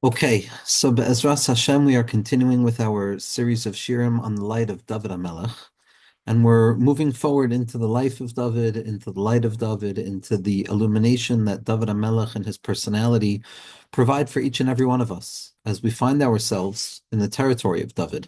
Okay, so Be'ezras Hashem, we are continuing with our series of shirim on the light of David HaMelech, and we're moving forward into the life of David, into the light of David, into the illumination that David HaMelech and his personality provide for each and every one of us as we find ourselves in the territory of David.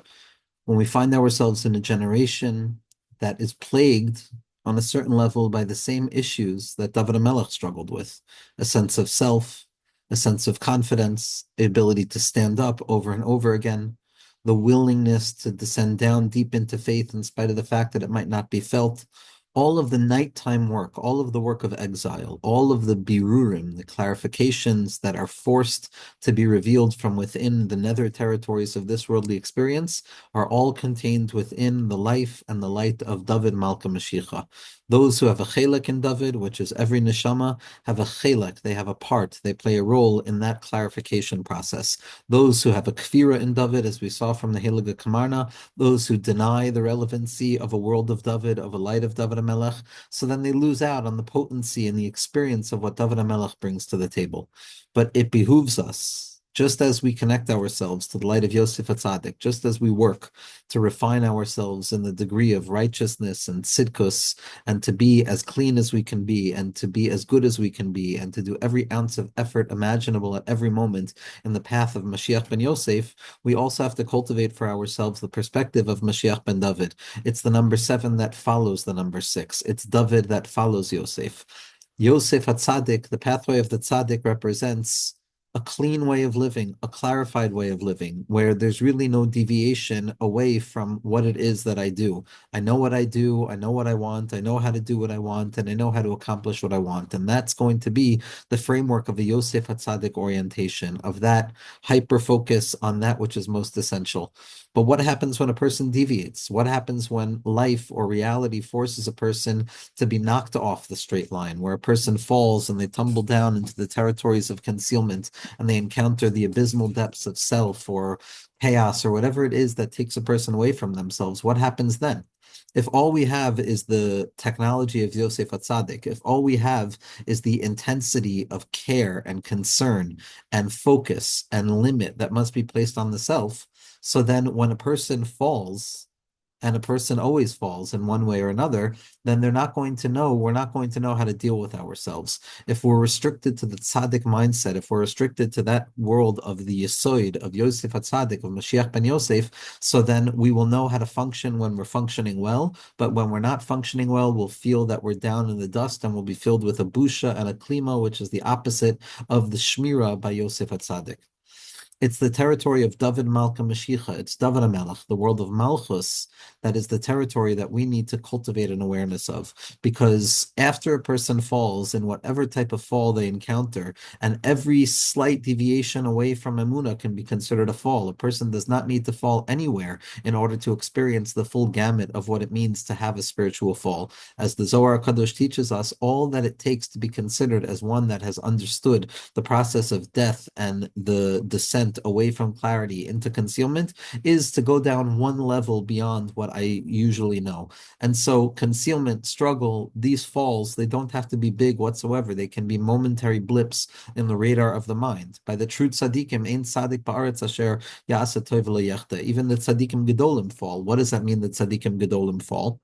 When we find ourselves in a generation that is plagued on a certain level by the same issues that David HaMelech struggled with, a sense of self, a sense of confidence, the ability to stand up over and over again, the willingness to descend down deep into faith in spite of the fact that it might not be felt. All of the nighttime work, all of the work of exile, all of the birurim, the clarifications that are forced to be revealed from within the nether territories of this worldly experience are all contained within the life and the light of David Malka Mashiach. Those who have a chelek in David, which is every neshama, have a chelek, they have a part, they play a role in that clarification process. Those who have a kfira in David, as we saw from the Hiliga Kamarna, those who deny the relevancy of a world of David, of a light of David HaMelech, so then they lose out on the potency and the experience of what David HaMelech brings to the table. But it behooves us, just as we connect ourselves to the light of Yosef HaTzadik, just as we work to refine ourselves in the degree of righteousness and tzidkus, and to be as clean as we can be, and to be as good as we can be, and to do every ounce of effort imaginable at every moment in the path of Mashiach ben Yosef, we also have to cultivate for ourselves the perspective of Mashiach ben David. It's the number 7 that follows the number 6. It's David that follows Yosef. Yosef HaTzadik, the pathway of the Tzaddik, represents a clean way of living, a clarified way of living, where there's really no deviation away from what it is that I do. I know what I do, I know what I want, I know how to do what I want, and I know how to accomplish what I want. And that's going to be the framework of a Yosef HaTzadik orientation, of that hyper focus on that which is most essential. But what happens when a person deviates? What happens when life or reality forces a person to be knocked off the straight line, where a person falls and they tumble down into the territories of concealment and they encounter the abysmal depths of self or chaos or whatever it is that takes a person away from themselves? What happens then? If all we have is the technology of Yosef Atzadik, if all we have is the intensity of care and concern and focus and limit that must be placed on the self, so then when a person falls, and a person always falls in one way or another, then we're not going to know how to deal with ourselves. If we're restricted to the tzaddik mindset, if we're restricted to that world of the Yesoid, of Yosef HaTzadik, of Mashiach ben Yosef, so then we will know how to function when we're functioning well, but when we're not functioning well, we'll feel that we're down in the dust and we'll be filled with a busha and a klima, which is the opposite of the shmira by Yosef HaTzadik. It's the territory of David Malka Mashiach. It's David HaMelech, the world of Malchus, that is the territory that we need to cultivate an awareness of. Because after a person falls, in whatever type of fall they encounter, and every slight deviation away from Emunah can be considered a fall. A person does not need to fall anywhere in order to experience the full gamut of what it means to have a spiritual fall. As the Zohar Kadosh teaches us, all that it takes to be considered as one that has understood the process of death and the descent away from clarity into concealment is to go down one level beyond what I usually know. And so concealment, struggle, these falls, they don't have to be big whatsoever. They can be momentary blips in the radar of the mind. By the true tzaddikim, ein tzaddik ba'aretz asher ya'asa tov v'lo yechta. Even the tzaddikim gedolim fall. What does that mean that tzaddikim gedolim fall?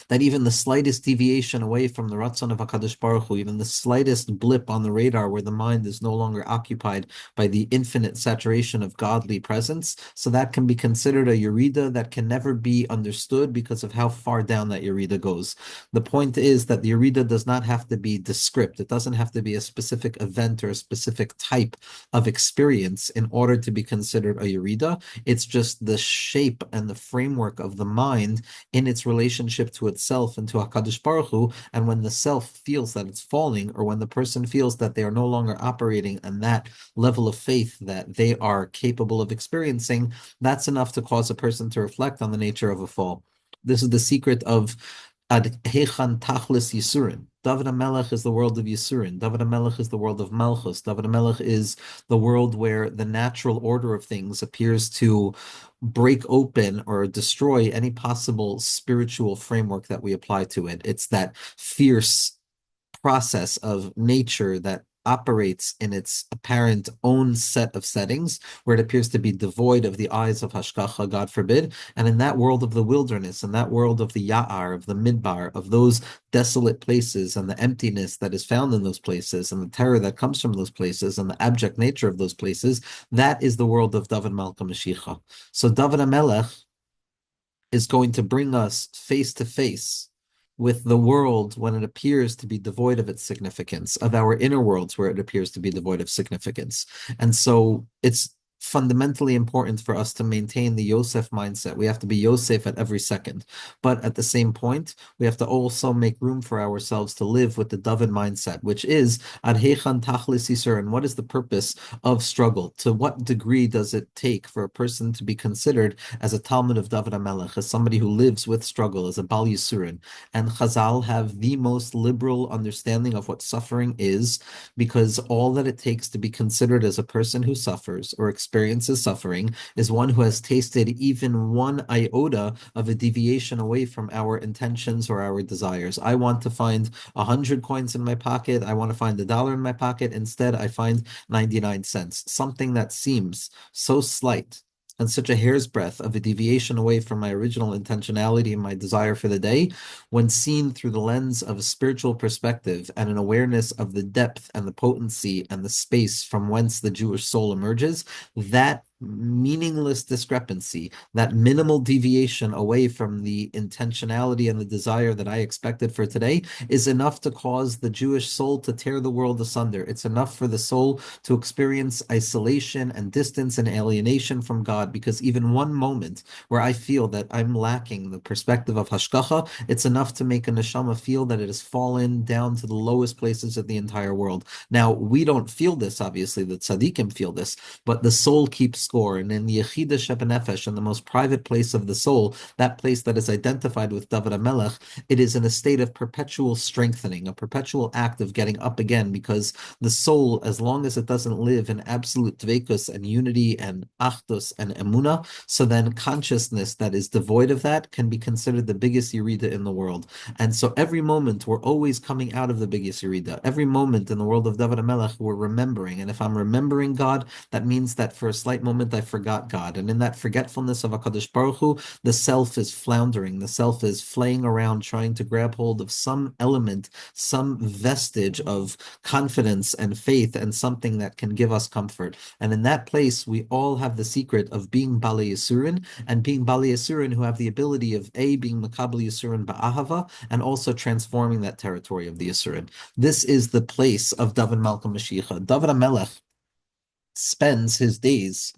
That even the slightest deviation away from the Ratzon of HaKadosh Baruch Hu, even the slightest blip on the radar where the mind is no longer occupied by the infinite saturation of godly presence, so that can be considered a Yerida that can never be understood because of how far down that Yerida goes. The point is that the Yerida does not have to be descript. It doesn't have to be a specific event or a specific type of experience in order to be considered a Yerida. It's just the shape and the framework of the mind in its relationship to itself and to HaKadosh Baruch Hu, and when the self feels that it's falling, or when the person feels that they are no longer operating on that level of faith that they are capable of experiencing, that's enough to cause a person to reflect on the nature of a fall. This is the secret of Ad Hechan Tachlis Yisurin. David HaMelech is the world of Yisurin. David HaMelech is the world of Malchus. David HaMelech is the world where the natural order of things appears to break open or destroy any possible spiritual framework that we apply to it. It's that fierce process of nature that operates in its apparent own set of settings, where it appears to be devoid of the eyes of Hashgacha, God forbid. And in that world of the wilderness, in that world of the Ya'ar, of the Midbar, of those desolate places and the emptiness that is found in those places and the terror that comes from those places and the abject nature of those places, that is the world of David Malka Mashiach. So David HaMelech is going to bring us face to face with the world when it appears to be devoid of its significance, of our inner worlds where it appears to be devoid of significance. And so it's fundamentally important for us to maintain the Yosef mindset. We have to be Yosef at every second. But at the same point, we have to also make room for ourselves to live with the David mindset, which is Ad Heichan Tachlis Yisur, and what is the purpose of struggle? To what degree does it take for a person to be considered as a Talmud of David HaMelech, as somebody who lives with struggle, as a Bal Yisurin? And Chazal have the most liberal understanding of what suffering is, because all that it takes to be considered as a person who suffers or experiences suffering is one who has tasted even one iota of a deviation away from our intentions or our desires. I want to find 100 coins in my pocket. I want to find $1 in my pocket. Instead, I find 99 cents, something that seems so slight and such a hair's breadth of a deviation away from my original intentionality and my desire for the day, when seen through the lens of a spiritual perspective and an awareness of the depth and the potency and the space from whence the Jewish soul emerges, that meaningless discrepancy, that minimal deviation away from the intentionality and the desire that I expected for today, is enough to cause the Jewish soul to tear the world asunder. It's enough for the soul to experience isolation and distance and alienation from God, because even one moment where I feel that I'm lacking the perspective of Hashgacha, it's enough to make a neshama feel that it has fallen down to the lowest places of the entire world. Now, we don't feel this, obviously, the tzaddikim feel this, but the soul keeps score. And in the Yechida Shebenefesh, in the most private place of the soul, that place that is identified with David HaMelech, it is in a state of perpetual strengthening, a perpetual act of getting up again, because the soul, as long as it doesn't live in absolute dveikus and unity and achdus and emunah, so then consciousness that is devoid of that can be considered the biggest yerida in the world. And so every moment we're always coming out of the biggest yerida. Every moment in the world of David HaMelech we're remembering. And if I'm remembering God, that means that for a slight moment I forgot God. And in that forgetfulness of HaKadosh Baruch Hu, the self is floundering. The self is flaying around trying to grab hold of some element, some vestige of confidence and faith and something that can give us comfort. And in that place, we all have the secret of being Bali Yisurin, and being Bali Yisurin who have the ability of being Makabal Yisurin Ba'ahava, and also transforming that territory of the Yisurin. This is the place of David Malka Mashiach. David HaMelech spends his days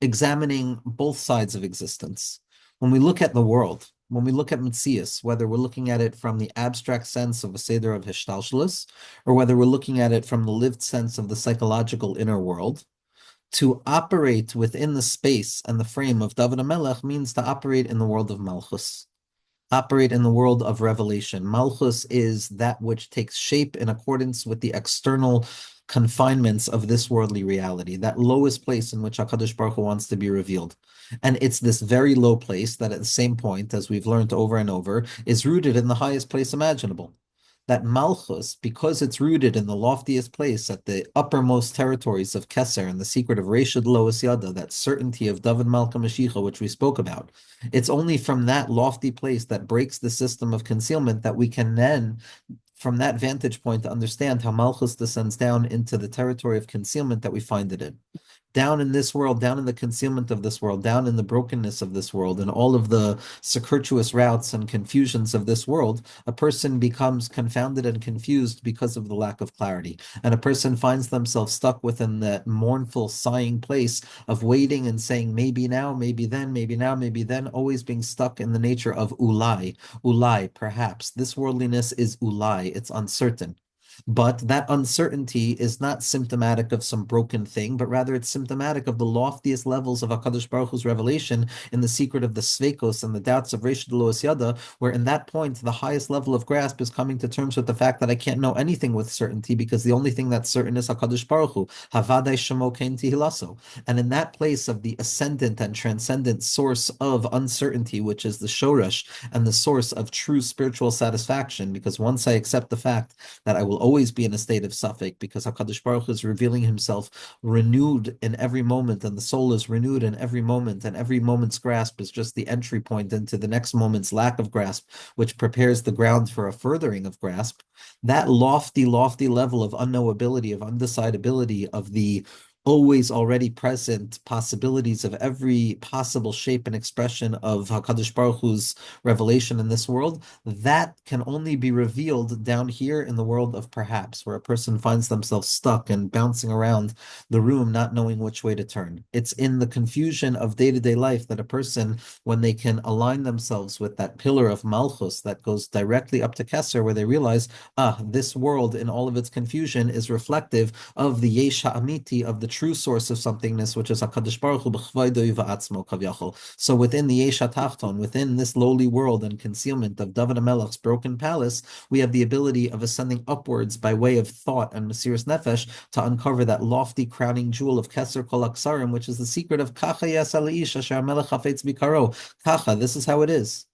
examining both sides of existence. When we look at the world, when we look at Metzius, whether we're looking at it from the abstract sense of a Seder of Hishtalshalis, or whether we're looking at it from the lived sense of the psychological inner world, to operate within the space and the frame of David HaMelech means to operate in the world of Malchus, operate in the world of revelation. Malchus is that which takes shape in accordance with the external confinements of this worldly reality, that lowest place in which HaKadosh Baruch Hu wants to be revealed. And it's this very low place that at the same point, as we've learned over and over, is rooted in the highest place imaginable. That Malchus, because it's rooted in the loftiest place at the uppermost territories of Keser and the secret of Reshad Lois Yada, that certainty of David Malka Mashiach, which we spoke about, it's only from that lofty place that breaks the system of concealment that we can then, from that vantage point, to understand how Malchus descends down into the territory of concealment that we find it in. Down in this world, down in the concealment of this world, down in the brokenness of this world, and all of the circuitous routes and confusions of this world, a person becomes confounded and confused because of the lack of clarity. And a person finds themselves stuck within that mournful, sighing place of waiting and saying, maybe now, maybe then, maybe now, maybe then, always being stuck in the nature of ulai, perhaps. This worldliness is ulai, it's uncertain. But that uncertainty is not symptomatic of some broken thing, but rather it's symptomatic of the loftiest levels of HaKadosh Baruch Hu's revelation in the secret of the Sveikos and the doubts of Reshad Lois Yada, where in that point, the highest level of grasp is coming to terms with the fact that I can't know anything with certainty, because the only thing that's certain is HaKadosh Baruch Hu. Havadai Shemo Kein Tihilaso. And in that place of the ascendant and transcendent source of uncertainty, which is the Shoresh and the source of true spiritual satisfaction, because once I accept the fact that I will always be in a state of suffix, because HaKadosh Baruch Hu is revealing himself renewed in every moment, and the soul is renewed in every moment, and every moment's grasp is just the entry point into the next moment's lack of grasp, which prepares the ground for a furthering of grasp. That lofty, lofty level of unknowability, of undecidability, of the always already present possibilities of every possible shape and expression of HaKadosh Baruch Hu's revelation in this world, that can only be revealed down here in the world of perhaps, where a person finds themselves stuck and bouncing around the room, not knowing which way to turn. It's in the confusion of day-to-day life that a person, when they can align themselves with that pillar of Malchus that goes directly up to Kesser, where they realize, this world in all of its confusion is reflective of the Yesh HaAmiti, of the true source of somethingness, which is HaKadosh Baruch Hu b'chvaydo va'atzmo kavyachol. So within the Yesh HaTachton, within this lowly world and concealment of Dovid HaMelech's broken palace, we have the ability of ascending upwards by way of thought and Mesiras Nefesh to uncover that lofty crowning jewel of Keser Kol Aksarim, which is the secret of Kacha Yaseh L'Ish Asher HaMelech Chafetz Bikaro. Kacha, this is how it is.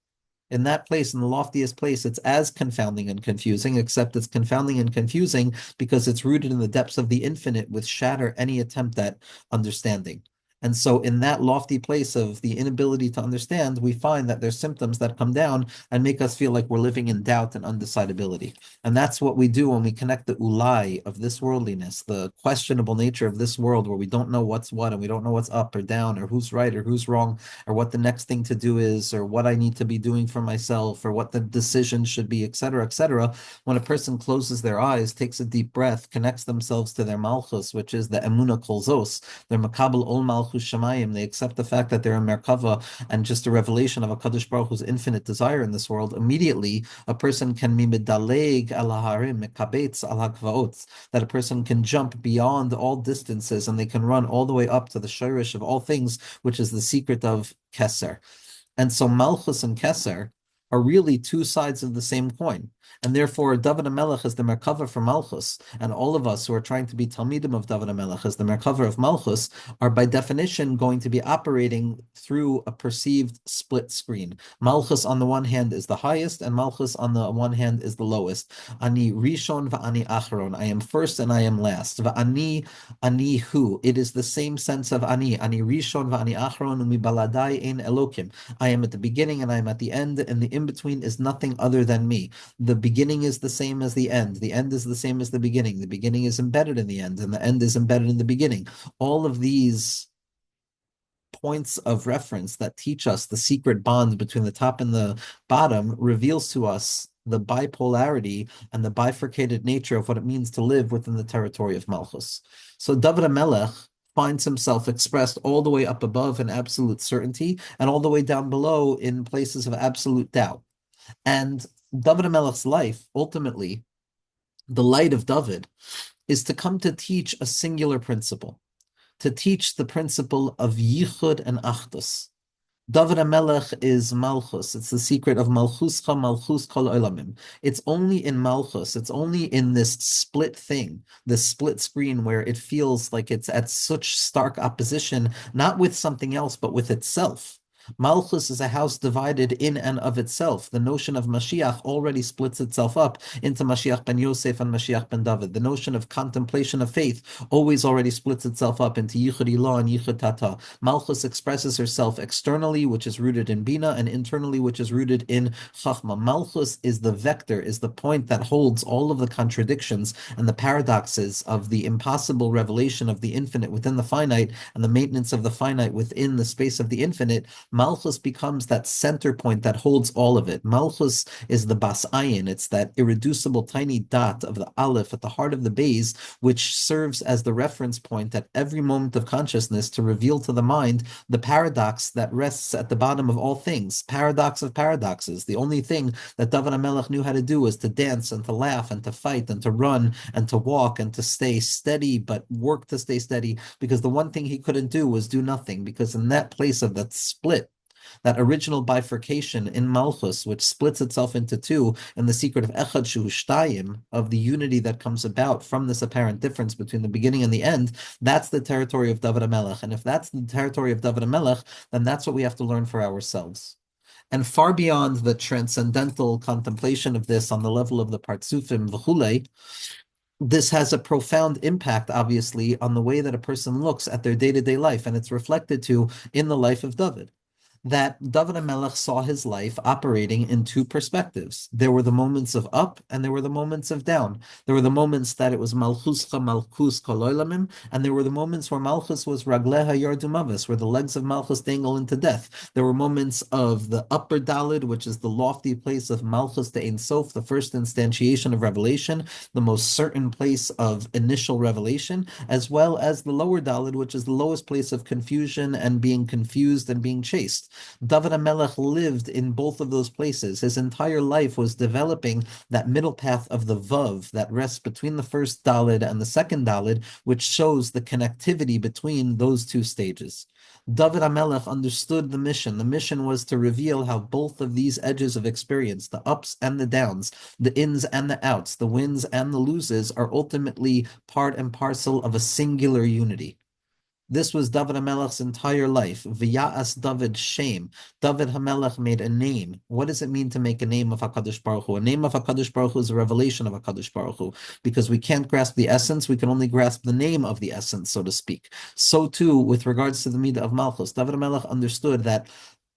In that place, in the loftiest place, it's as confounding and confusing, except it's confounding and confusing because it's rooted in the depths of the infinite, which shatter any attempt at understanding. And so in that lofty place of the inability to understand, we find that there's symptoms that come down and make us feel like we're living in doubt and undecidability. And that's what we do when we connect the ulai of this worldliness, the questionable nature of this world, where we don't know what's what, and we don't know what's up or down, or who's right or who's wrong, or what the next thing to do is, or what I need to be doing for myself, or what the decision should be, etc., etc. When a person closes their eyes, takes a deep breath, connects themselves to their Malchus, which is the Emunah Kol Zos, their Makabel Ol Malchus Shamayim, they accept the fact that they're a Merkava and just a revelation of a Kadosh Baruch Hu's infinite desire in this world. Immediately, a person can mimedaleg al harim mekabetz al hakvaot, that a person can jump beyond all distances and they can run all the way up to the shirish of all things, which is the secret of Keser. And so Malchus and Keser are really two sides of the same coin. And therefore, Dovid HaMelech is the Merkava for Malchus, and all of us who are trying to be Talmidim of Dovid HaMelech as the Merkava of Malchus are by definition going to be operating through a perceived split screen. Malchus on the one hand is the highest, and Malchus on the one hand is the lowest. Ani Rishon va'ani Achron. I am first and I am last. Va'ani ani hu. It is the same sense of ani. Ani Rishon va'ani Achron umibaladai ein Elokim. I am at the beginning and I am at the end, and the in-between is nothing other than me. The beginning is the same as the end is the same as the beginning is embedded in the end, and the end is embedded in the beginning. All of these points of reference that teach us the secret bond between the top and the bottom reveals to us the bipolarity and the bifurcated nature of what it means to live within the territory of Malchus. So Dovid HaMelech finds himself expressed all the way up above in absolute certainty and all the way down below in places of absolute doubt. And Dovid HaMelech's life, ultimately, the light of Dovid, is to come to teach a singular principle, to teach the principle of Yichud and Achdus. Dovid HaMelech is Malchus. It's the secret of Malchuscha, Malchus Kol Olamim. It's only in Malchus, it's only in this split thing, this split screen, where it feels like it's at such stark opposition, not with something else, but with itself. Malchus is a house divided in and of itself. The notion of Mashiach already splits itself up into Mashiach ben Yosef and Mashiach ben David. The notion of contemplation of faith always already splits itself up into Yichud Ilah and Yichud Tata. Malchus expresses herself externally, which is rooted in Bina, and internally, which is rooted in Chachma. Malchus is the vector, is the point that holds all of the contradictions and the paradoxes of the impossible revelation of the infinite within the finite and the maintenance of the finite within the space of the infinite. Malchus becomes that center point that holds all of it. Malchus is the bas ayin. It's that irreducible tiny dot of the aleph at the heart of the beis, which serves as the reference point at every moment of consciousness to reveal to the mind the paradox that rests at the bottom of all things. Paradox of paradoxes. The only thing that Dovid HaMelech knew how to do was to dance and to laugh and to fight and to run and to walk and to stay steady, but work to stay steady, because the one thing he couldn't do was do nothing, because in that place of that split, that original bifurcation in Malchus, which splits itself into two, and the secret of Echad Shu Shtayim, of the unity that comes about from this apparent difference between the beginning and the end, that's the territory of Dovid HaMelech. And if that's the territory of Dovid HaMelech, then that's what we have to learn for ourselves. And far beyond the transcendental contemplation of this on the level of the Partsufim v'chulei, this has a profound impact, obviously, on the way that a person looks at their day-to-day life, and it's reflected to in the life of Dovid. That Dovid HaMelech saw his life operating in two perspectives. There were the moments of up and there were the moments of down. There were the moments that it was Malchuscha Malchus Kol Olamim, and there were the moments where Malchus was Ragleha Yardumavis, where the legs of Malchus dangle into death. There were moments of the upper Dalid, which is the lofty place of Malchus to Ein Sof, the first instantiation of revelation, the most certain place of initial revelation, as well as the lower Dalid, which is the lowest place of confusion and being confused and being chased. Dovid HaMelech lived in both of those places. His entire life was developing that middle path of the Vav that rests between the first Dalid and the second Dalid, which shows the connectivity between those two stages. Dovid HaMelech understood the mission. The mission was to reveal how both of these edges of experience, the ups and the downs, the ins and the outs, the wins and the loses, are ultimately part and parcel of a singular unity. This was David HaMelech's entire life. V'ya'as David shame. David HaMelech made a name. What does it mean to make a name of HaKadosh Baruch Hu? A name of HaKadosh Baruch Hu is a revelation of HaKadosh Baruch Hu. Because we can't grasp the essence, we can only grasp the name of the essence, so to speak. So too, with regards to the Midah of Malchus, David HaMelech understood that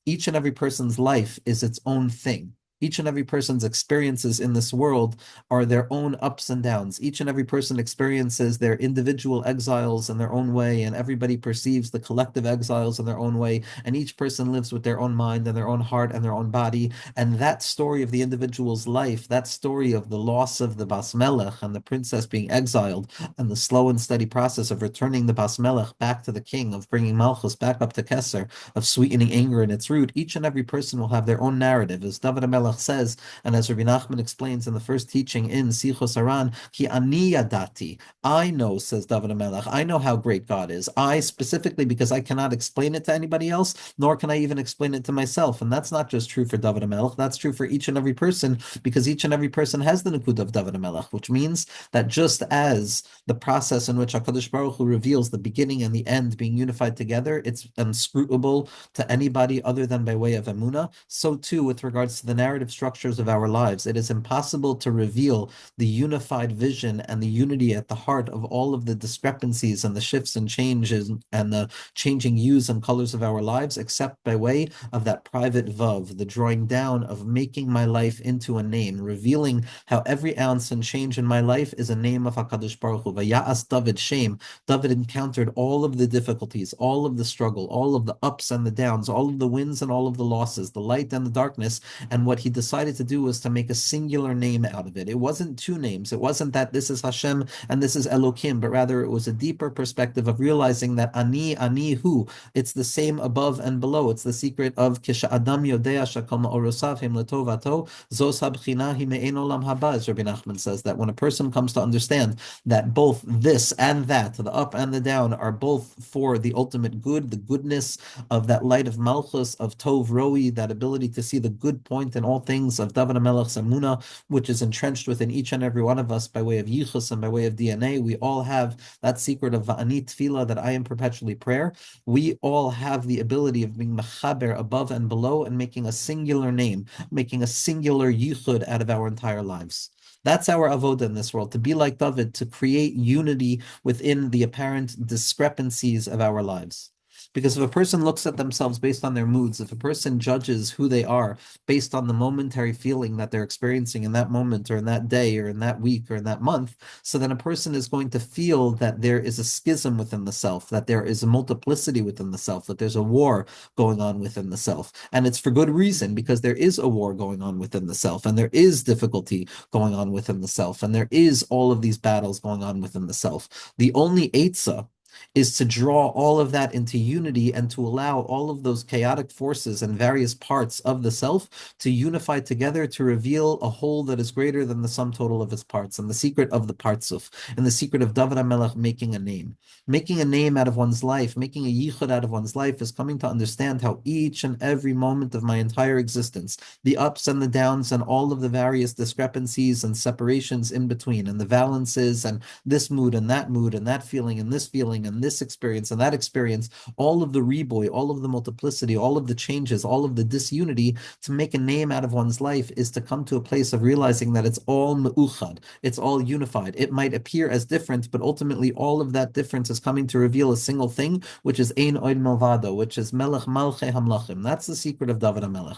each and every person's life is its own thing. Each and every person's experiences in this world are their own ups and downs. Each and every person experiences their individual exiles in their own way, and everybody perceives the collective exiles in their own way, and each person lives with their own mind and their own heart and their own body. And that story of the individual's life, that story of the loss of the Bas Melech and the princess being exiled, and the slow and steady process of returning the Bas Melech back to the king, of bringing Malchus back up to Keser, of sweetening anger in its root, each and every person will have their own narrative. As David HaMelech says, and as Rabbi Nachman explains in the first teaching in Sichos Aran, Ki ani yadati, I know, says David HaMelech, I know how great God is. I specifically, because I cannot explain it to anybody else, nor can I even explain it to myself. And that's not just true for David HaMelech, that's true for each and every person, because each and every person has the Nakud of David HaMelech, which means that just as the process in which HaKadosh Baruch Hu reveals the beginning and the end being unified together, it's unscrutable to anybody other than by way of Emunah, so too with regards to the narrative structures of our lives. It is impossible to reveal the unified vision and the unity at the heart of all of the discrepancies and the shifts and changes and the changing hues and colors of our lives, except by way of that private vav, the drawing down of making my life into a name, revealing how every ounce and change in my life is a name of HaKadosh Baruch Hu. Vaya'as David shame. David encountered all of the difficulties, all of the struggle, all of the ups and the downs, all of the wins and all of the losses, the light and the darkness, and what he decided to do was to make a singular name out of it. It wasn't two names. It wasn't that this is Hashem and this is Elokim, but rather it was a deeper perspective of realizing that Ani Hu, it's the same above and below. It's the secret of Kisha Adam Yodea Shakal Ma'orosav Him Letovato, Zos Habchina Hi Me'en Olam Haba, as Rabbi Nachman says, that when a person comes to understand that both this and that, the up and the down, are both for the ultimate good, the goodness of that light of Malchus, of Tov Roi, that ability to see the good point in all things of David HaMelech's Emunah, which is entrenched within each and every one of us by way of Yichus and by way of DNA. We all have that secret of Va'ani Tefillah, that I am perpetually prayer. We all have the ability of being mechaber above and below and making a singular name, making a singular yichud out of our entire lives. That's our avoda in this world, to be like David, to create unity within the apparent discrepancies of our lives. Because if a person looks at themselves based on their moods, if a person judges who they are based on the momentary feeling that they're experiencing in that moment or in that day or in that week or in that month, so then a person is going to feel that there is a schism within the self, that there is a multiplicity within the self, that there's a war going on within the self. And it's for good reason, because there is a war going on within the self, and there is difficulty going on within the self, and there is all of these battles going on within the self. The only Eitzah is to draw all of that into unity and to allow all of those chaotic forces and various parts of the self to unify together to reveal a whole that is greater than the sum total of its parts. And the secret of the partsuf, and the secret of David HaMelech making a name. Making a name out of one's life, making a yichud out of one's life, is coming to understand how each and every moment of my entire existence, the ups and the downs and all of the various discrepancies and separations in between, and the valances and this mood and that feeling and this feeling, suffering and this experience and that experience, all of the riboy, all of the multiplicity, all of the changes, all of the disunity, to make a name out of one's life is to come to a place of realizing that it's all me'uchad, it's all unified. It might appear as different, but ultimately all of that difference is coming to reveal a single thing, which is Ein Oid Milvado, which is Melech Malchei HaMelechim. That's the secret of Dovid HaMelech.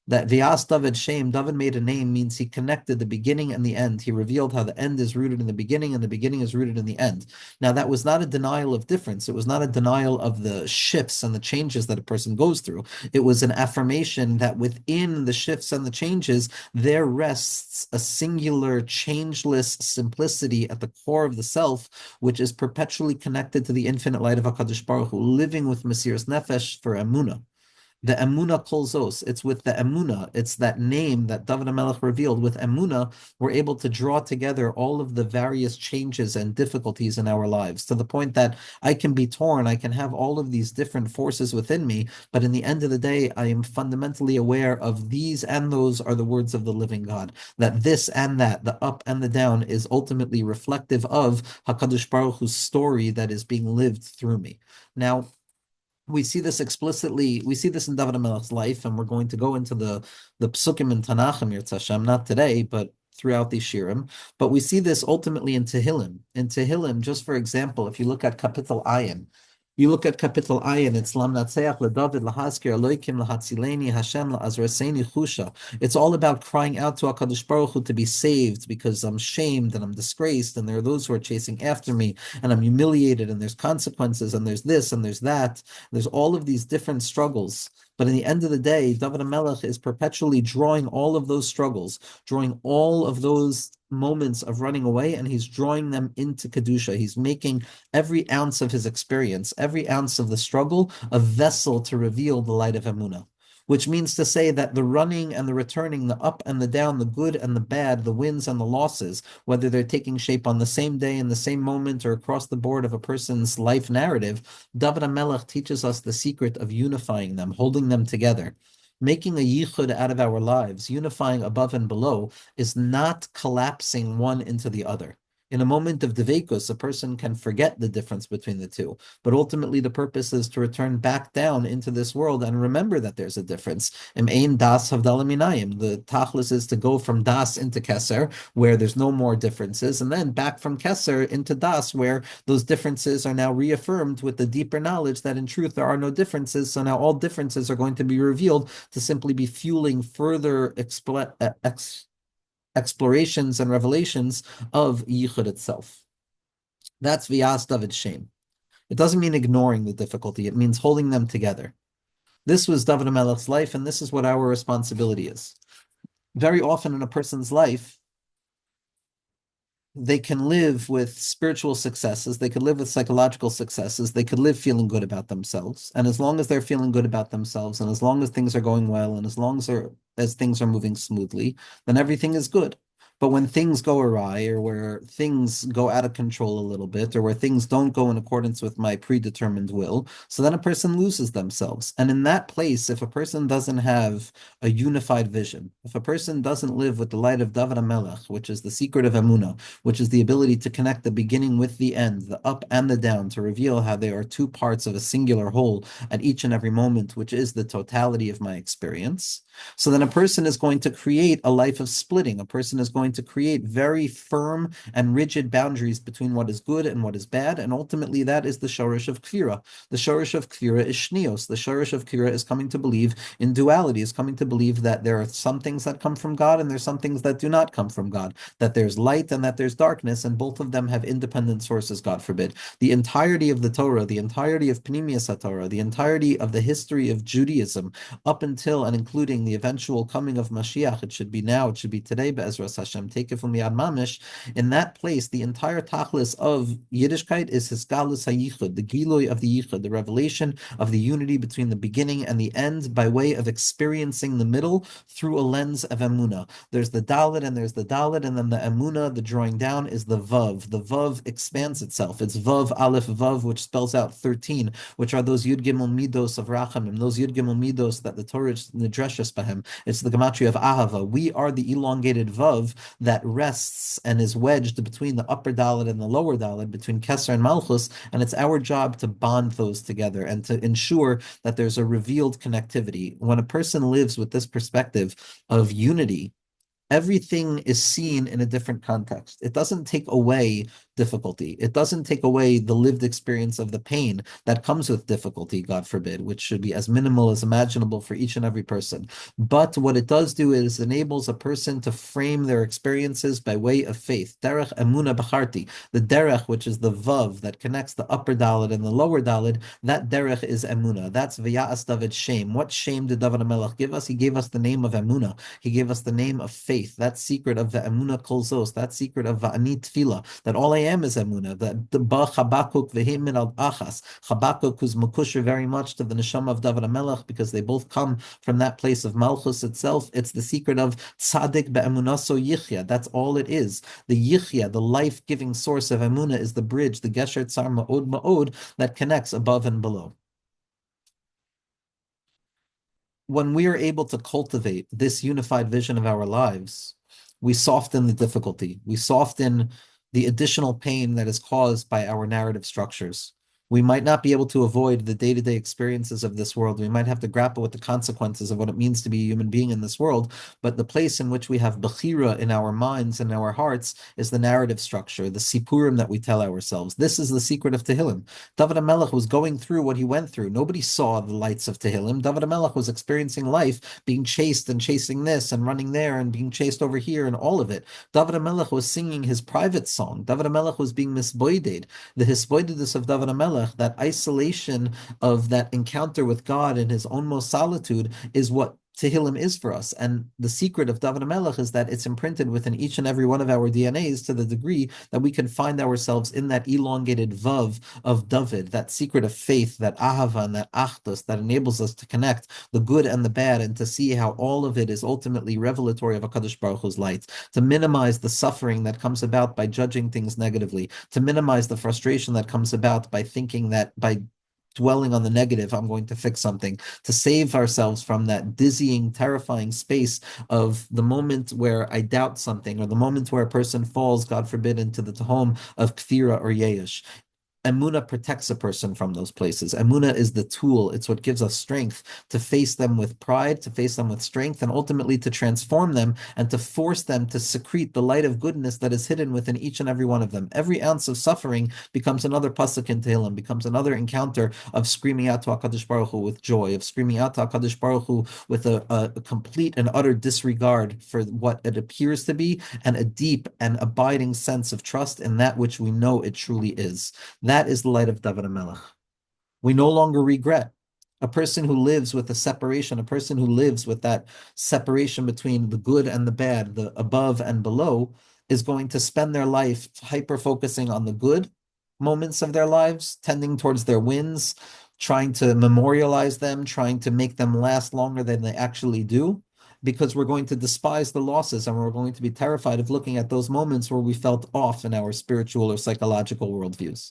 That Vyas David Shem, David made a name, means he connected the beginning and the end. He revealed how the end is rooted in the beginning and the beginning is rooted in the end. Now, that was not a denial of difference. It was not a denial of the shifts and the changes that a person goes through. It was an affirmation that within the shifts and the changes, there rests a singular, changeless simplicity at the core of the self, which is perpetually connected to the infinite light of HaKadosh Baruch Hu, living with Mesiras Nefesh for Emunah. The Emunah Kolzos, it's with the Emunah, it's that name that Dovid HaMelech revealed. With Emunah, we're able to draw together all of the various changes and difficulties in our lives, to the point that I can be torn, I can have all of these different forces within me, but in the end of the day, I am fundamentally aware of these and those are the words of the living God, that this and that, the up and the down, is ultimately reflective of HaKadosh Baruch Hu's story that is being lived through me. Now, we see this explicitly. We see this in David HaMelech's life, and we're going to go into the psukim in Tanakh, Yirtzeh Hashem, not today, but throughout these shirim. But we see this ultimately in Tehillim. In Tehillim, just for example, if you look at Kapitel Ayin, it's Lam Natseach LeDavid LaHaskir Eloikim LaHatzileni Hashem LaAzreseni Chusha. It's all about crying out to HaKadosh Baruch Hu to be saved, because I'm shamed and I'm disgraced, and there are those who are chasing after me, and I'm humiliated, and there's consequences, and there's this, and there's that. There's all of these different struggles. But in the end of the day, Dovid HaMelech is perpetually drawing all of those struggles, drawing all of those moments of running away, and he's drawing them into Kedusha. He's making every ounce of his experience, every ounce of the struggle, a vessel to reveal the light of Emunah. Which means to say that the running and the returning, the up and the down, the good and the bad, the wins and the losses, whether they're taking shape on the same day, in the same moment, or across the board of a person's life narrative, Dovid HaMelech teaches us the secret of unifying them, holding them together. Making a yichud out of our lives, unifying above and below, is not collapsing one into the other. In a moment of devekus, a person can forget the difference between the two, but ultimately the purpose is to return back down into this world and remember that there's a difference. Im ein das havdalah minayim. The tachlis is to go from das into keser, where there's no more differences, and then back from keser into das, where those differences are now reaffirmed with the deeper knowledge that in truth there are no differences. So now all differences are going to be revealed to simply be fueling further explorations and revelations of Yichud itself. That's Vyas David Shem. It doesn't mean ignoring the difficulty, it means holding them together. This was Dovid HaMelech's life, and this is what our responsibility is. Very often in a person's life, they can live with spiritual successes, they could live with psychological successes, they could live feeling good about themselves. And as long as they're feeling good about themselves, and as long as things are going well, and as long as things are moving smoothly, then everything is good. But when things go awry, or where things go out of control a little bit, or where things don't go in accordance with my predetermined will, so then a person loses themselves. And in that place, if a person doesn't have a unified vision, if a person doesn't live with the light of Dovid HaMelech, which is the secret of Emunah, which is the ability to connect the beginning with the end, the up and the down, to reveal how they are two parts of a singular whole at each and every moment, which is the totality of my experience, so then a person is going to create a life of splitting. A person is going to create very firm and rigid boundaries between what is good and what is bad, and ultimately that is the shorish of kfira. The shorish of kfira is shnios. The shorish of kfira is coming to believe in duality, is coming to believe that there are some things that come from God and there's some things that do not come from God, that there's light and that there's darkness, and both of them have independent sources, God forbid. The entirety of the Torah, the entirety of Pnimius HaTorah, the entirety of the history of Judaism, up until and including the eventual coming of Mashiach, it should be now, it should be today, Be'ezras Hashem, take it from Yad Mamish. In that place, the entire tachlis of Yiddishkeit is Hisgalus HaYichud, the Giloi of the Yichud, the revelation of the unity between the beginning and the end, by way of experiencing the middle through a lens of Emunah. There's the Dalet and there's the Dalet, and then the Emunah, the drawing down, is the Vav. The Vav expands itself. It's Vav, Aleph, Vav, which spells out 13, which are those Yud Gimel Midos of Rachamim, those Yud Gimel Midos that the Torah Nidreshes Bahem. It's the gematria of Ahava. We are the elongated Vav that rests and is wedged between the upper Dalit and the lower Dalit, between Keser and Malchus, and it's our job to bond those together and to ensure that there's a revealed connectivity. When a person lives with this perspective of unity, everything is seen in a different context. It doesn't take away difficulty. It doesn't take away the lived experience of the pain that comes with difficulty, God forbid, which should be as minimal as imaginable for each and every person. But what it does do is enables a person to frame their experiences by way of faith. Derech Emunah B'charti, the derech, which is the vav that connects the upper Dalit and the lower Dalit, that derech is Emunah. That's V'ya'as David shame. What shame did David HaMelech give us? He gave us the name of Emunah. He gave us the name of faith. That secret of the Emunah Kol Zos, that secret of Va'ani Tefillah, that all I am is Emunah. That the Ba Chabakuk V'himin al Achas. Chabakuk who's Makusher very much to the neshama of David HaMelech because they both come from that place of Malchus itself. It's the secret of Tzadik Be'emunaso Yichya. That's all it is. The Yichya, the life-giving source of Emunah, is the bridge, the Gesher Tzar Ma'od Ma'od, that connects above and below. When we are able to cultivate this unified vision of our lives, we soften the difficulty. We soften the additional pain that is caused by our narrative structures. We might not be able to avoid the day-to-day experiences of this world. We might have to grapple with the consequences of what it means to be a human being in this world. But the place in which we have bechira in our minds and our hearts is the narrative structure, the sipurim that we tell ourselves. This is the secret of Tehillim. David HaMelech was going through what he went through. Nobody saw the lights of Tehillim. David HaMelech was experiencing life, being chased and chasing this and running there and being chased over here and all of it. David HaMelech was singing his private song. David HaMelech was being misboided. The hisboidedness of David HaMelech, that isolation of that encounter with God in his own most solitude, is what Tehillim is for us. And the secret of Dovid HaMelech is that it's imprinted within each and every one of our DNAs to the degree that we can find ourselves in that elongated vav of Dovid, that secret of faith, that ahava, and that achdus that enables us to connect the good and the bad and to see how all of it is ultimately revelatory of HaKadosh Baruch Hu's light, to minimize the suffering that comes about by judging things negatively, to minimize the frustration that comes about by thinking that by dwelling on the negative, I'm going to fix something, to save ourselves from that dizzying, terrifying space of the moment where I doubt something, or the moment where a person falls, God forbid, into the tehom of kfira or yesh. Emunah protects a person from those places. Emunah is the tool. It's what gives us strength to face them with pride, to face them with strength, and ultimately to transform them and to force them to secrete the light of goodness that is hidden within each and every one of them. Every ounce of suffering becomes another pasuk in Tehillim, becomes another encounter of screaming out to HaKadosh Baruch Hu with joy, of screaming out to HaKadosh Baruch Hu with a complete and utter disregard for what it appears to be, and a deep and abiding sense of trust in that which we know it truly is. That is the light of David HaMelech. We no longer regret. A person who lives with a separation, a person who lives with that separation between the good and the bad, the above and below, is going to spend their life hyper-focusing on the good moments of their lives, tending towards their wins, trying to memorialize them, trying to make them last longer than they actually do, because we're going to despise the losses and we're going to be terrified of looking at those moments where we felt off in our spiritual or psychological worldviews.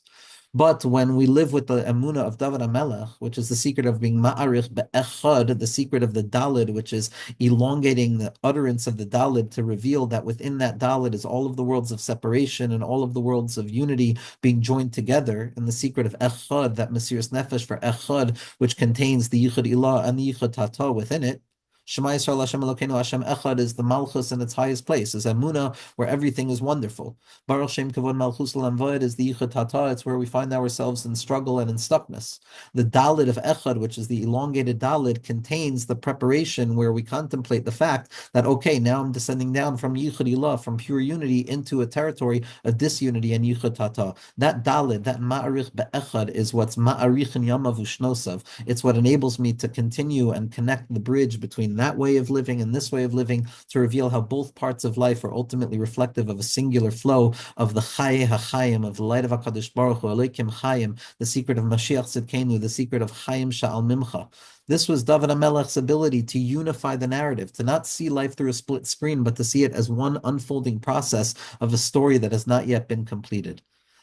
But when we live with the Emunah of David HaMelech, which is the secret of being ma'arich be'echad, the secret of the Dalid, which is elongating the utterance of the Dalid to reveal that within that Dalid is all of the worlds of separation and all of the worlds of unity being joined together, and the secret of echad, that Mesiras Nefesh for echad, which contains the Yichud Ilah and the Yichud Tata within it. Shema Yisrael Hashem Elokeinu Hashem Echad is the Malchus in its highest place, is Emunah, where everything is wonderful. Baruch Shem Kavod Malchus L'Amvod is the Yichud Tata, it's where we find ourselves in struggle and in stuckness. The Dalid of Echad, which is the elongated Dalid, contains the preparation where we contemplate the fact that, okay, now I'm descending down from Yichud Ilah, from pure unity, into a territory of disunity and Yichud Tata. That Dalid, that Ma'arich Be'echad, is what's Ma'arich in Yamav Ushnosav. It's what enables me to continue and connect the bridge between that way of living and this way of living, to reveal how both parts of life are ultimately reflective of a singular flow of the Chaye HaChayim, of the light of HaKadosh Baruch Hu, Elokim Chayim, the secret of Mashiach Tzidkenu, the secret of Chayim Sha'al Mimcha. This was David HaMelech's ability to unify the narrative, to not see life through a split screen, but to see it as one unfolding process of a story that has not yet been completed.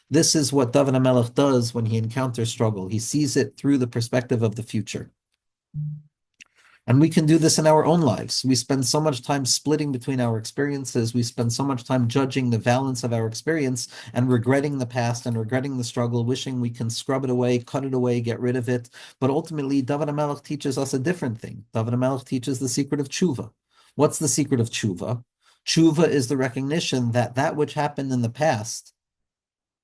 This is what David HaMelech does when he encounters struggle. He sees it through the perspective of the future. And we can do this in our own lives. We spend so much time splitting between our experiences. We spend so much time judging the balance of our experience and regretting the past and regretting the struggle, wishing we can scrub it away, cut it away, get rid of it. But ultimately, Dovid HaMelech teaches us a different thing. Dovid HaMelech teaches the secret of Teshuva. What's the secret of Teshuva? Teshuva is the recognition that that which happened in the past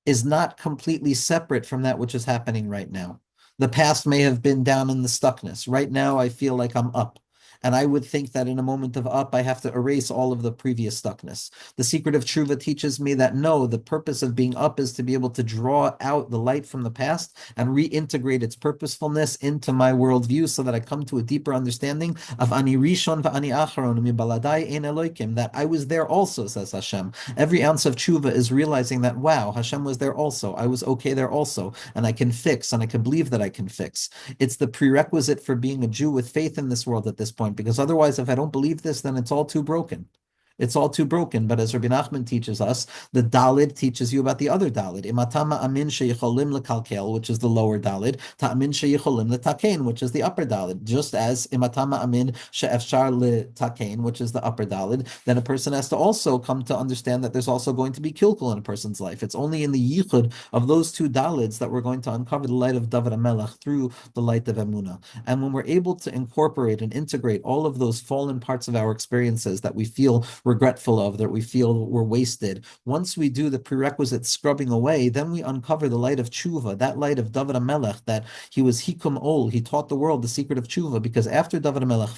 is not completely separate from that which is happening right now. The past may have been down in the stuckness. Right now, I feel like I'm up. And I would think that in a moment of up, I have to erase all of the previous stuckness. The secret of Teshuva teaches me that no, the purpose of being up is to be able to draw out the light from the past and reintegrate its purposefulness into my worldview so that I come to a deeper understanding of Ani Rishon v'Ani Acharon mibaladai ein Elokim, that I was there also, says Hashem. Every ounce of Teshuva is realizing that, wow, Hashem was there also. I was okay there also. And I can fix, and I can believe that I can fix. It's the prerequisite for being a Jew with faith in this world at this point, because otherwise, if I don't believe this, then it's all too broken. It's all too broken. But as Rabbi Nachman teaches us, the Dalid teaches you about the other Dalid. Imatama amin sheyicholim lekalkel, which is the lower Dalid, ta'amin sheyicholim letakein, which is the upper Dalid. Just as imatama amin she'efshar letakein, which is the upper Dalid, then a person has to also come to understand that there's also going to be kilkul in a person's life. It's only in the yichud of those two Dalids that we're going to uncover the light of Dovid HaMelech through the light of Emunah. And when we're able to incorporate and integrate all of those fallen parts of our experiences that we feel regretful of, that we feel were wasted, once we do the prerequisite scrubbing away, then we uncover the light of Teshuva, that light of Dovid HaMelech, that he was Hikum Ol, he taught the world the secret of Teshuva, because after Dovid HaMelech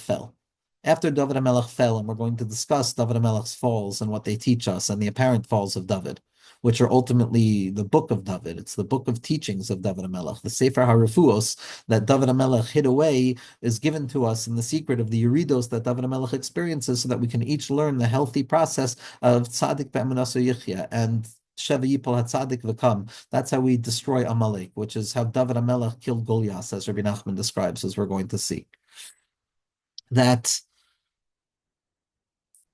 fell, and we're going to discuss Dovid HaMelech's falls and what they teach us, and the apparent falls of David, which are ultimately the book of David. It's the book of teachings of Dovid HaMelech. The Sefer HaRefuos that Dovid HaMelech hid away is given to us in the secret of the Yeridos that Dovid HaMelech experiences, so that we can each learn the healthy process of Tzadik Be'emunah Yichya and Sheva Yipol HaTzadik V'kam. That's how we destroy Amalek, which is how Dovid HaMelech killed Goliath, as Rabbi Nachman describes, as we're going to see. That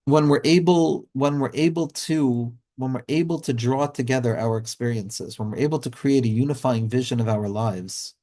when we're able to draw together our experiences, when we're able to create a unifying vision of our lives,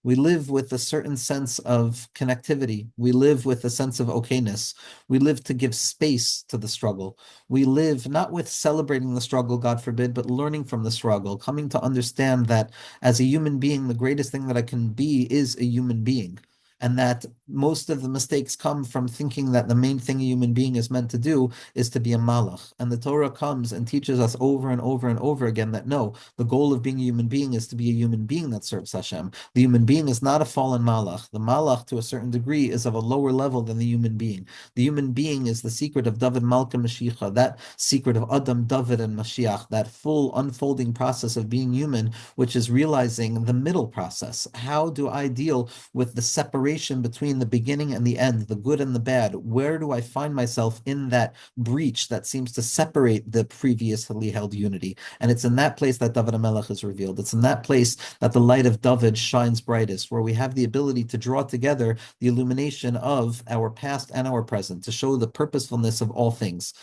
we live with a certain sense of connectivity. We live with a sense of okayness. We live to give space to the struggle. We live not with celebrating the struggle, God forbid, but learning from the struggle, coming to understand that as a human being, the greatest thing that I can be is a human being. And that most of the mistakes come from thinking that the main thing a human being is meant to do is to be a malach. And the Torah comes and teaches us over and over and over again that no, the goal of being a human being is to be a human being that serves Hashem. The human being is not a fallen malach. The malach, to a certain degree, is of a lower level than the human being. The human being is the secret of David Malka Mashiach, that secret of Adam, David, and Mashiach, that full unfolding process of being human, which is realizing the middle process. How do I deal with the separation between the beginning and the end, the good and the bad? Where do I find myself in that breach that seems to separate the previously held unity? And it's in that place that Dovid HaMelech is revealed. It's in that place that the light of David shines brightest, where we have the ability to draw together the illumination of our past and our present, to show the purposefulness of all things.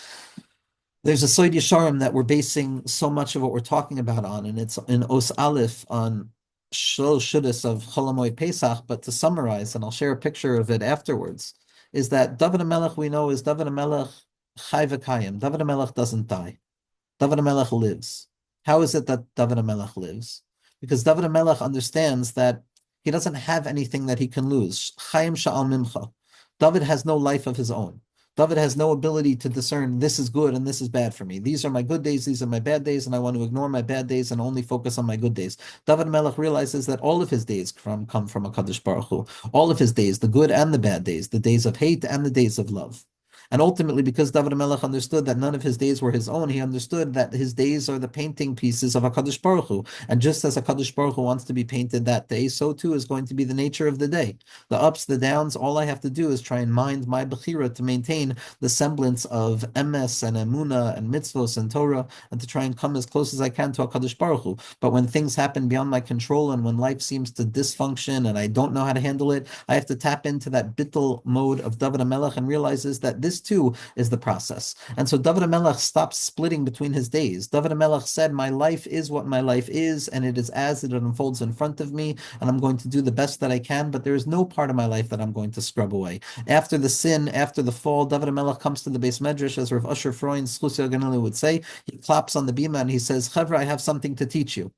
There's a Soid Yesharim that we're basing so much of what we're talking about on, and it's in Os Aleph on Shol Shudas of Cholamoid Pesach. But to summarize, and I'll share a picture of it afterwards, is that David HaMelech, we know, is David HaMelech Chai V'Kayim. David HaMelech doesn't die. David HaMelech lives. How is it that David HaMelech lives? Because David HaMelech understands that he doesn't have anything that he can lose. Chaim Sha'al Mimcha. David has no life of his own. David has no ability to discern this is good and this is bad for me. These are my good days, these are my bad days, and I want to ignore my bad days and only focus on my good days. David Melech realizes that all of his days come from HaKadosh Baruch Hu. All of his days, the good and the bad days, the days of hate and the days of love. And ultimately, because David HaMelech understood that none of his days were his own, he understood that his days are the painting pieces of HaKadosh Baruch Hu. And just as HaKadosh Baruch Hu wants to be painted that day, so too is going to be the nature of the day. The ups, the downs, all I have to do is try and mind my Bechira to maintain the semblance of Emes and Emunah and Mitzvos and Torah, and to try and come as close as I can to HaKadosh Baruch Hu. But when things happen beyond my control, and when life seems to dysfunction and I don't know how to handle it, I have to tap into that bittul mode of David HaMelech and realizes that this too is the process. And so David HaMelech stopped splitting between his days. David HaMelech said, my life is what my life is, and it is as it unfolds in front of me, and I'm going to do the best that I can, but there is no part of my life that I'm going to scrub away. After the sin, after the fall, David HaMelech comes to the Beis Medrash, as Rav Asher Freund, Schlusi Ganili would say. He claps on the bima and he says, Chevra, I have something to teach you.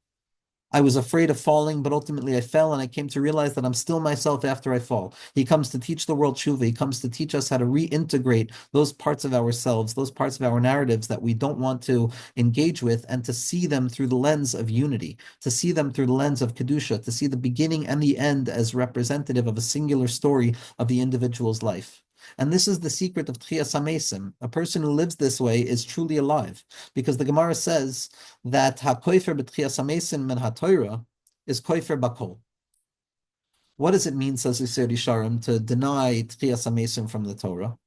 I was afraid of falling, but ultimately I fell, and I came to realize that I'm still myself after I fall. He comes to teach the world Teshuva. He comes to teach us how to reintegrate those parts of ourselves, those parts of our narratives that we don't want to engage with, and to see them through the lens of unity, to see them through the lens of Kedusha, to see the beginning and the end as representative of a singular story of the individual's life. And this is the secret of Tchias HaMesim. A person who lives this way is truly alive, because the Gemara says that HaKoifer b'Tchias HaMesim min HaTorah is Koifer Bakol. What does it mean, says Yisrael Yisharim, to deny Tchias HaMesim from the Torah?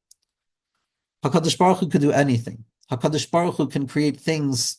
HaKadosh Baruch Hu could do anything. HaKadosh Baruch Hu can create things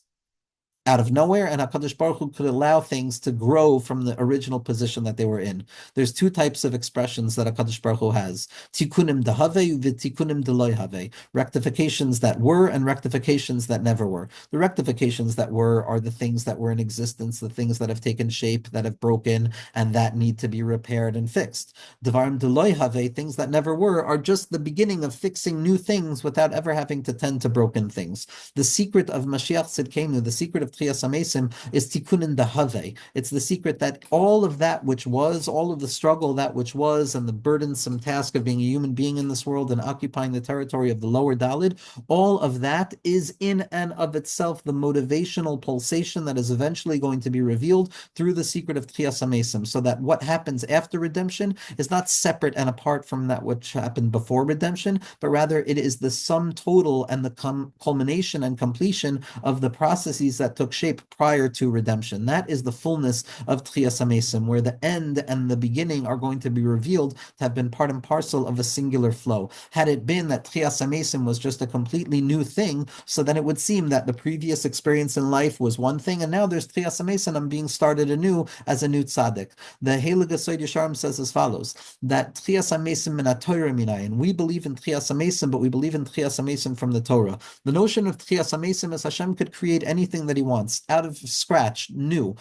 out of nowhere, and HaKadosh Baruch Hu could allow things to grow from the original position that they were in. There's two types of expressions that HaKadosh Baruch Hu has. Tikunim dehave v'tikunim deloy have. Rectifications that were and rectifications that never were. The rectifications that were are the things that were in existence, the things that have taken shape, that have broken, and that need to be repaired and fixed. Devarim deloy have, things that never were, are just the beginning of fixing new things without ever having to tend to broken things. The secret of Mashiach Tzidkenu, the secret of Tchias HaMesim, is tikunin dahave. It's the secret that all of that which was, all of the struggle that which was, and the burdensome task of being a human being in this world and occupying the territory of the lower Dalid, all of that is in and of itself the motivational pulsation that is eventually going to be revealed through the secret of Tchias HaMesim, so that what happens after redemption is not separate and apart from that which happened before redemption, but rather it is the sum total and the culmination and completion of the processes that took shape prior to redemption. That is the fullness of Tchias HaMesim, where the end and the beginning are going to be revealed to have been part and parcel of a singular flow. Had it been that Tchias HaMesim was just a completely new thing, so then it would seem that the previous experience in life was one thing, and now there's Tchias HaMesim, I'm being started anew as a new tzaddik. The Heilige Yesod Yesharim says as follows, that Tchias HaMesim min HaTorah minayin. We believe in Tchias HaMesim, but we believe in Tchias HaMesim from the Torah. The notion of Tchias HaMesim is Hashem could create anything that he wants, out of scratch, new,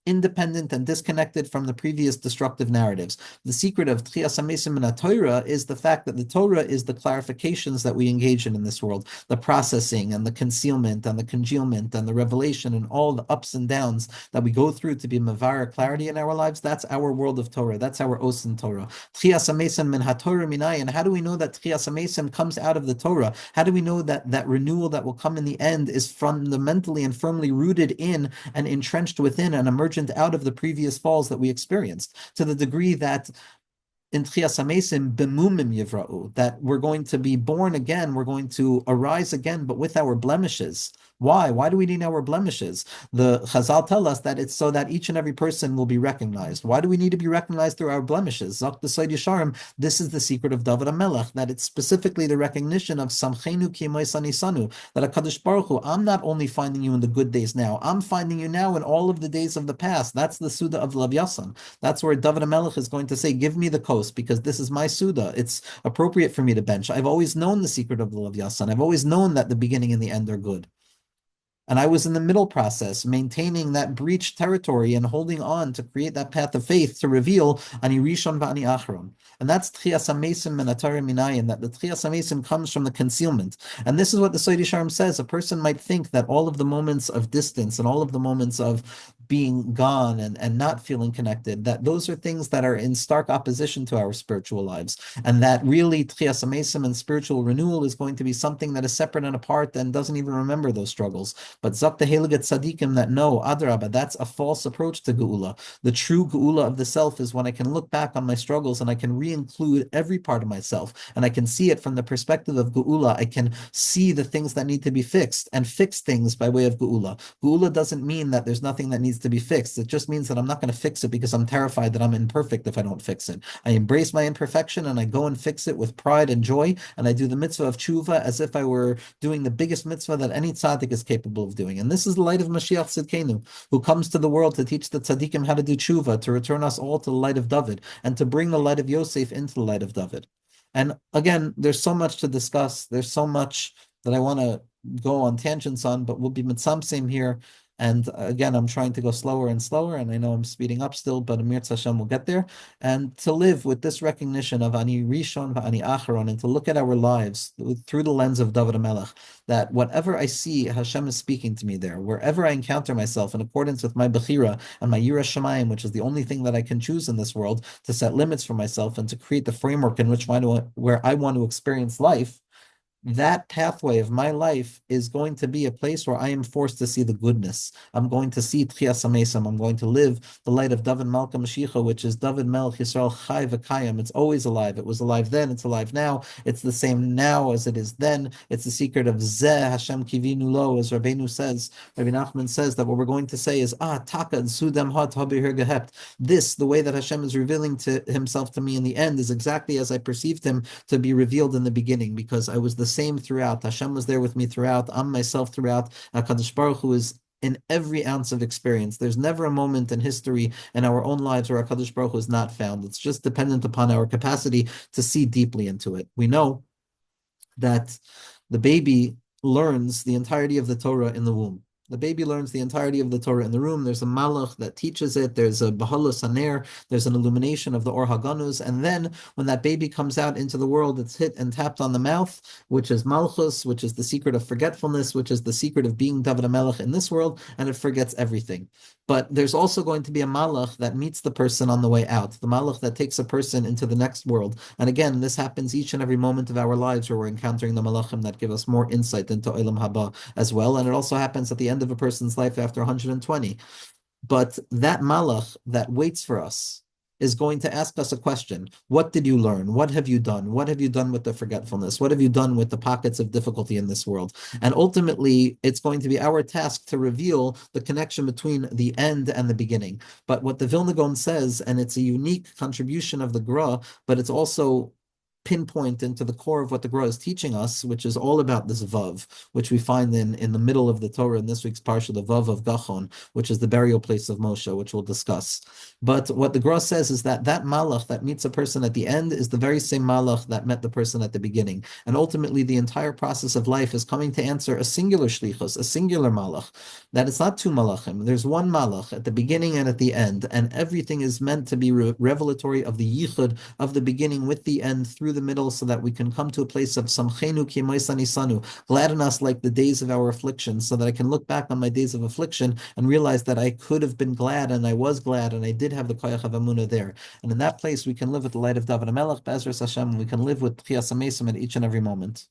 independent and disconnected from the previous destructive narratives. The secret of Tchias HaMesim in Torah is the fact that the Torah is the clarifications that we engage in this world, the processing and the concealment and the congealment and the revelation and all the ups and downs that we go through to be mavara clarity in our lives. That's our world of Torah. That's our Osin Torah. Tchias HaMesim min HaTorah minayin. How do we know that Tchias HaMesim comes out of the Torah? How do we know that that renewal that will come in the end is fundamentally and firmly rooted in and entrenched within and emergent out of the previous falls that we experienced, to the degree that in Tchias HaMesim, b'mumim yivra'u, that we're going to be born again, we're going to arise again, but with our blemishes. Why? Why do we need our blemishes? The Chazal tell us that it's so that each and every person will be recognized. Why do we need to be recognized through our blemishes? Zok Yesod Yesharim, this is the secret of David HaMelech, that it's specifically the recognition of Samchenu ki Sanisanu, that HaKadosh Baruch Hu, I'm not only finding you in the good days now, I'm finding you now in all of the days of the past. That's the Suda of Lav Yasan. That's where David HaMelech is going to say, give me the coast, because this is my Suda. It's appropriate for me to bench. I've always known the secret of the Lav Yasan. I've always known that the beginning and the end are good. And I was in the middle process, maintaining that breached territory and holding on to create that path of faith to reveal Ani Rishon v'Ani Achron. And that's Tchias HaMesim min HaTorah minayin, that the Tchias HaMesim comes from the concealment. And this is what the Yesod Yesharim says. A person might think that all of the moments of distance and all of the moments of being gone and not feeling connected, that those are things that are in stark opposition to our spiritual lives. And that really Tchias HaMesim and spiritual renewal is going to be something that is separate and apart and doesn't even remember those struggles. But Zok the Heilige Tzadikim, that no, Adrabah, that's a false approach to Geula. The true Geula of the self is when I can look back on my struggles and I can re-include every part of myself, and I can see it from the perspective of Geula. I can see the things that need to be fixed and fix things by way of Geula. Geula doesn't mean that there's nothing that needs to be fixed. It just means that I'm not going to fix it because I'm terrified that I'm imperfect if I don't fix it. I embrace my imperfection and I go and fix it with pride and joy, and I do the mitzvah of tshuva as if I were doing the biggest mitzvah that any tzaddik is capable of doing. And this is the light of Mashiach Tzidkenu, who comes to the world to teach the tzaddikim how to do tshuva, to return us all to the light of Dovid, and to bring the light of Yosef into the light of Dovid. And again, there's so much to discuss. There's so much that I want to go on tangents on, but we'll be mitzamsim here. And again, I'm trying to go slower and slower, and I know I'm speeding up still, but Amir Hashem will get there. And to live with this recognition of Ani Rishon v'Ani Acharon, and to look at our lives through the lens of Dovid HaMelech, that whatever I see, Hashem is speaking to me there. Wherever I encounter myself in accordance with my Bechira and my Yira Shamayim, which is the only thing that I can choose in this world to set limits for myself and to create the framework in which where I want to experience life, that pathway of my life is going to be a place where I am forced to see the goodness. I'm going to see Tchias HaMesam. I'm going to live the light of David Malka Mashiach, which is David Melech Yisrael Chai V'Kayim. It's always alive. It was alive then. It's alive now. It's the same now as it is then. It's the secret of Zeh Hashem Kivinu Lo, as Rabbeinu says. Rabbi Nachman says that what we're going to say is Taka Sudam Hat Habir Gehept. This, the way that Hashem is revealing to Himself to me in the end, is exactly as I perceived Him to be revealed in the beginning, because I was the same throughout. Hashem was there with me throughout. I'm myself throughout. HaKadosh Baruch Hu is in every ounce of experience. There's never a moment in history in our own lives where HaKadosh Baruch Hu is not found. It's just dependent upon our capacity to see deeply into it. We know that the baby learns the entirety of the Torah in the womb. The baby learns the entirety of the Torah in the room. There's a malach that teaches it. There's a bahalus haner. There's an illumination of the Or Haganuz. And then when that baby comes out into the world, it's hit and tapped on the mouth, which is malchus, which is the secret of forgetfulness, which is the secret of being David HaMelech in this world, and it forgets everything. But there's also going to be a malach that meets the person on the way out, the malach that takes a person into the next world. And again, this happens each and every moment of our lives where we're encountering the malachim that give us more insight into Olam Haba as well. And it also happens at the end of a person's life after 120. But that malach that waits for us is going to ask us a question. What did you learn? What have you done? What have you done with the forgetfulness? What have you done with the pockets of difficulty in this world? And ultimately, it's going to be our task to reveal the connection between the end and the beginning. But what the Vilna Gaon says, and it's a unique contribution of the Gra, but it's also pinpoint into the core of what the Gra is teaching us, which is all about this Vav, which we find in the middle of the Torah in this week's Parsha, the Vav of Gachon, which is the burial place of Moshe, which we'll discuss. But what the Gra says is that that malach that meets a person at the end is the very same malach that met the person at the beginning. And ultimately, the entire process of life is coming to answer a singular shlichus, a singular malach, that it's not two malachim. There's one malach at the beginning and at the end, and everything is meant to be revelatory of the yichud of the beginning with the end through the middle, so that we can come to a place of samchenu kimoisanisanu, gladden us like the days of our affliction, so that I can look back on my days of affliction and realize that I could have been glad, and I was glad, and I did have the koyach of Emunah there. And in that place, we can live with the light of David HaMelech, Be'ezras Hashem, and we can live with Tchias HaMesam at each and every moment.